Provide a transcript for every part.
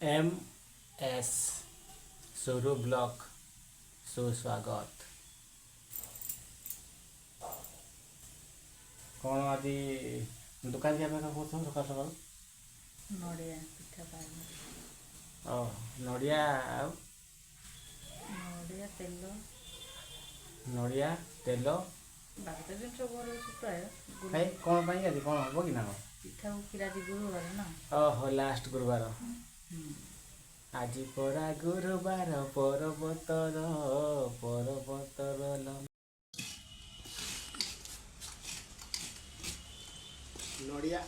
M S सुरु block सुस्वागत। कौन आज दुकान जाए कौन सकाल सकाल नड़िया पिठा पाइबा ओ नड़िया नड़िया तेल नड़िया तेल ବାକି ଜିନିଷ ଘରେ ଅଛି ପ୍ରାୟ भाई कौन पाई आज कौन हम कि ना ପିଠା ଉକିରା ଆଜି ଗୁରୁବାର ନା। ओहो लास्ट गुरुवार आज परा गुरुवार पर्वतर नड़िया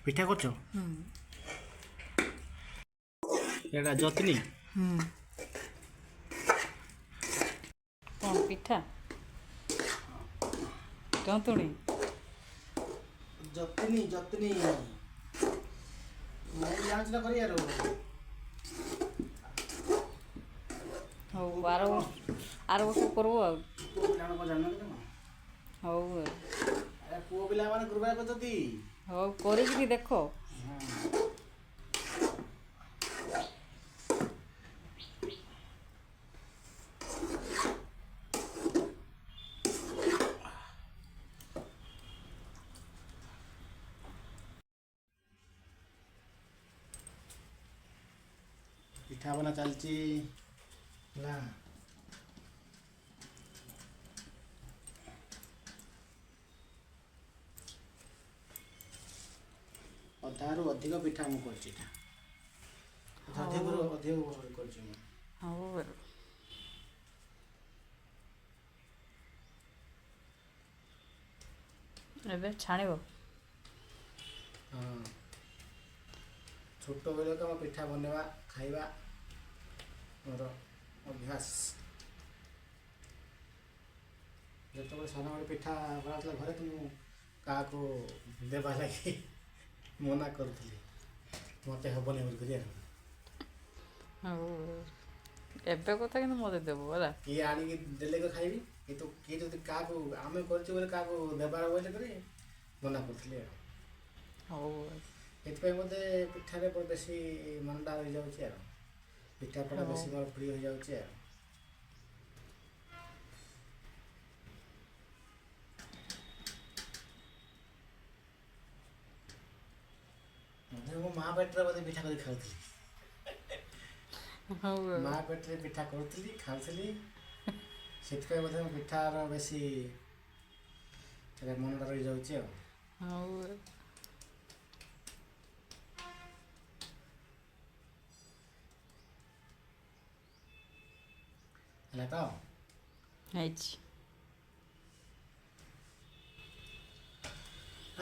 पिठा कर जतनी କ'ଣ ପିଠା ଜନ୍ତୁଣି जतनी जतनी मैं जांच ना करी यार ହଉ ଆର ବର୍ଷ କରିବୁ ଆଉ। ପିଲାମାନେ କଣ ଜାଣିନାହାନ୍ତି ନା ହଉ ଆରେ ପୁଅ ପିଲାମାନେ ଗୁରୁବାର କରୁଛନ୍ତି। ହଉ କରିକିରି ଦେଖ। ପିଠା ବନା ଚାଲିଛି ନା ଅଧାରୁ ଅଧିକ ପିଠା ମୁଁ କରିଛି ଅଧିକରୁ ଅଧିକ କରିଛି ମୁଁ। ହଉ ଏବେ ଛାଣିବ। ହଁ ଛୋଟବେଳେ ତ ପିଠା ବନେଇବା ଖାଇବା ମୋର ଅଭ୍ୟାସ। ଯେତେବେଳେ ସାନବେଳେ ପିଠା କରାଯାଉଥିଲା ଘରେ ତ ମୁଁ କାହାକୁ ଦେବା ଲାଗି ମନା କରୁଥିଲି ମୋତେ ହେବନି ବୋଲିକରି ଆଉ। ହଉ ଏବେ କଥା କିନ୍ତୁ ମୋତେ ଦେବୁ ହେଲା। କିଏ ଆଣିକି ଦେଲେ ତ ଖାଇବି କିନ୍ତୁ କିଏ ଯଦି କାହାକୁ ଆମେ କରିଛୁ ବୋଲି କାହାକୁ ଦେବାର ବୋଇଲେ କରି ମନା କରୁଥିଲି ଆଉ। ହଉ ସେଥିପାଇଁ ମୋତେ ପିଠାରେ ବେଶୀ ମନଟା ରହିଯାଉଛି ଆଉ ପିଠାପଣା ବେଶୀ ମୋର ପ୍ରିୟ ହେଇଯାଉଛି ଆଉ। ମୋ ମା ପେଟରେ ବୋଧେ ପିଠା କରି ଖାଉଥିଲି। ମା ପେଟରେ ପିଠା କରୁଥିଲି ଖାଉଥିଲି ସେଥିପାଇଁ ବୋଧେ ପିଠାର ବେଶୀ ମନଟା ରହିଯାଉଛି ଆଉ। ହଉ ହେଲା ତ ହେଇଛି।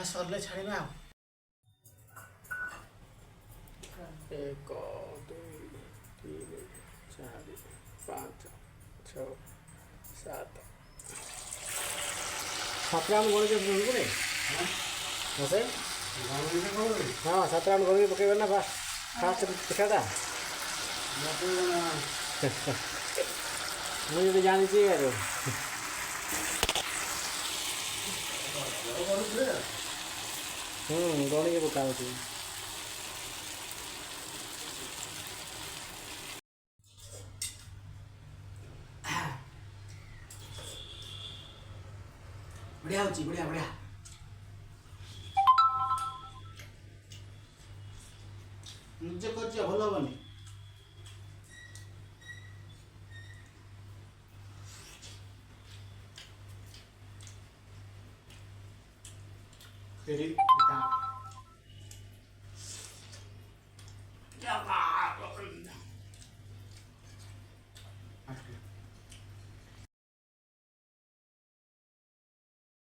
ସରିଲେ ଛାଡ଼ିବା ଆଉ। 1 2 3 4 5 6 7 7 ରାଉଣ୍ଡ ଗଣିକି ପକେଇବେ ସେ ହଁ 7 ରାଉଣ୍ଡ ଗଣିକି ପକେଇବେ ନା ଫାଷ୍ଟ ପିଠାଟା ମୁଁ ଯଦି ଜାଣିଛି ଆଉ ଗଣିକି ପକା ହେଉଛି। ବଢ଼ିଆ ହେଉଛି ବଢ଼ିଆ ବଢ଼ିଆ। ନିଜେ କରୁଛ ଭଲ ହବନି। ଫେରି ପିଠା